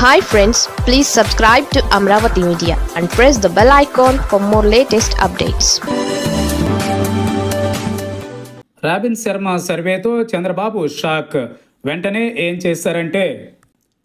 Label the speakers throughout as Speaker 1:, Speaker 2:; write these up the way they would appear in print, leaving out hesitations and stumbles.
Speaker 1: Hi friends, please subscribe to Amravati Media and press the bell icon for more latest updates.
Speaker 2: Robin Sharma సర్వేతో Chandrababu shock. వెంటనే ఏం చేశారంటే,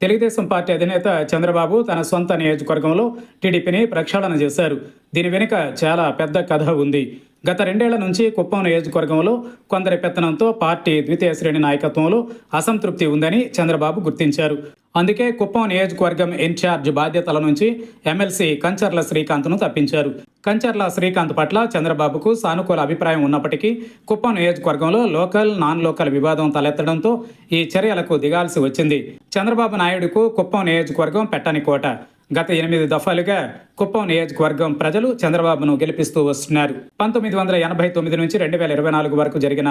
Speaker 2: Telugu Desam party అధినేత చంద్రబాబు తన సొంత నియోజకవర్గంలో టీడీపీని ప్రక్షాళన చేశారు. దీని వెనుక చాలా పెద్ద కథ ఉంది. గత 2 ఏళ్ల నుంచి కుప్పం నియోజకవర్గంలో కొందరి పెత్తనంతో పార్టీ ద్వితీయ శ్రేణి నాయకత్వంలో అసంతృప్తి ఉందని చంద్రబాబు గుర్తించారు. అందుకే కుప్పం నియోజకవర్గం ఇన్ఛార్జ్ బాధ్యతల నుంచి ఎమ్మెల్సీ కంచర్ల శ్రీకాంత్ను తప్పించారు. కంచర్ల శ్రీకాంత్ పట్ల చంద్రబాబుకు సానుకూల అభిప్రాయం ఉన్నప్పటికీ కుప్పం నియోజకవర్గంలో లోకల్ నాన్ లోకల్ వివాదం తలెత్తడంతో ఈ చర్యలకు దిగాల్సి వచ్చింది. చంద్రబాబు నాయుడుకు కుప్పం నియోజకవర్గం పెట్టని కోట. గత 8 దఫాలుగా కుప్పం నియోజకవర్గం ప్రజలు చంద్రబాబును గెలిపిస్తూ వస్తున్నారు. 1989 నుంచి 2024 వరకు జరిగిన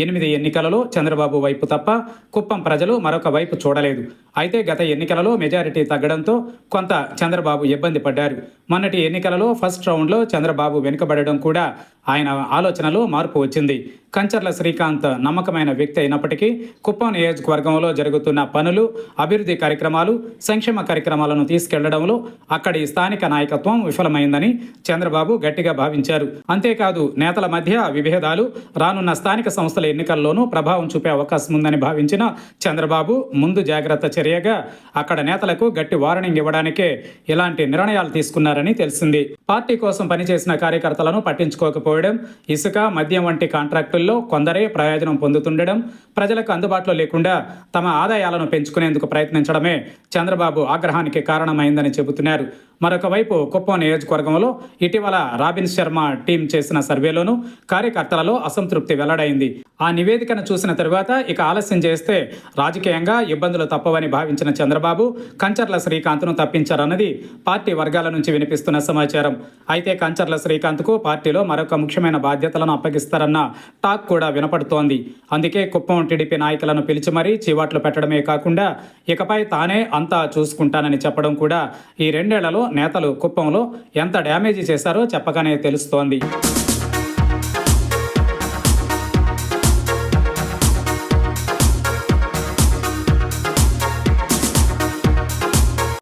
Speaker 2: 8 ఎన్నికలలో చంద్రబాబు వైపు తప్ప కుప్పం ప్రజలు మరొక వైపు చూడలేదు. అయితే గత ఎన్నికలలో మెజారిటీ తగ్గడంతో కొంత చంద్రబాబు ఇబ్బంది పడ్డారు. మొన్నటి ఎన్నికలలో ఫస్ట్ రౌండ్లో చంద్రబాబు వెనుకబడడం కూడా ఆయన ఆలోచనలో మార్పు వచ్చింది. కంచర్ల శ్రీకాంత్ నమ్మకమైన వ్యక్తి అయినప్పటికీ కుప్పం నియోజకవర్గంలో జరుగుతున్న పనులు, అభివృద్ధి కార్యక్రమాలు, సంక్షేమ కార్యక్రమాలను తీసుకెళ్లడంలో అక్కడి స్థానిక నాయకత్వం విఫలమైందని చంద్రబాబు గట్టిగా భావించారు. అంతేకాదు నేతల మధ్య విభేదాలు రానున్న స్థానిక సంస్థల ఎన్నికల్లోనూ ప్రభావం చూపే అవకాశం ఉందని భావించిన చంద్రబాబు ముందు జాగ్రత్త చర్యగా అక్కడ నేతలకు గట్టి వార్నింగ్ ఇవ్వడానికే ఇలాంటి నిర్ణయాలు తీసుకున్నారని తెలిసింది. పార్టీ కోసం పనిచేసిన కార్యకర్తలను పట్టించుకోకపోవడం, ఇసుక, మద్యం వంటి కాంట్రాక్టుల్లో కొందరే ప్రయోజనం పొందుతుండడం, ప్రజలకు అందుబాటులో లేకుండా తమ ఆదాయాలను పెంచుకునేందుకు ప్రయత్నించడమే చంద్రబాబు ఆగ్రహానికి కారణమైందని చెబుతున్నారు. మరొక వైపు కుప్పం నియోజకవర్గంలో ఇటీవల రాబిన్ శర్మ టీం చేసిన సర్వేలోనూ కార్యకర్తలలో అసంతృప్తి వెల్లడైంది. ఆ నివేదికను చూసిన తరువాత ఇక ఆలస్యం చేస్తే రాజకీయంగా ఇబ్బందులు తప్పవని భావించిన చంద్రబాబు కంచర్ల శ్రీకాంత్ను తప్పించారన్నది పార్టీ వర్గాల నుంచి వినిపిస్తున్న సమాచారం. అయితే కంచర్ల శ్రీకాంత్కు పార్టీలో మరొక ముఖ్యమైన బాధ్యతలను అప్పగిస్తారన్న టాక్ కూడా వినపడుతోంది. అందుకే కుప్పం టీడీపీ నాయకులను పిలిచి మరీ చీవాట్లు పెట్టడమే కాకుండా ఇకపై తానే అంతా చూసుకుంటానని చెప్పడం కూడా ఈ 2 ఏళ్లలో నేతలు కుప్పంలో ఎంత డ్యామేజీ చేశారో చెప్పగానే తెలుస్తోంది.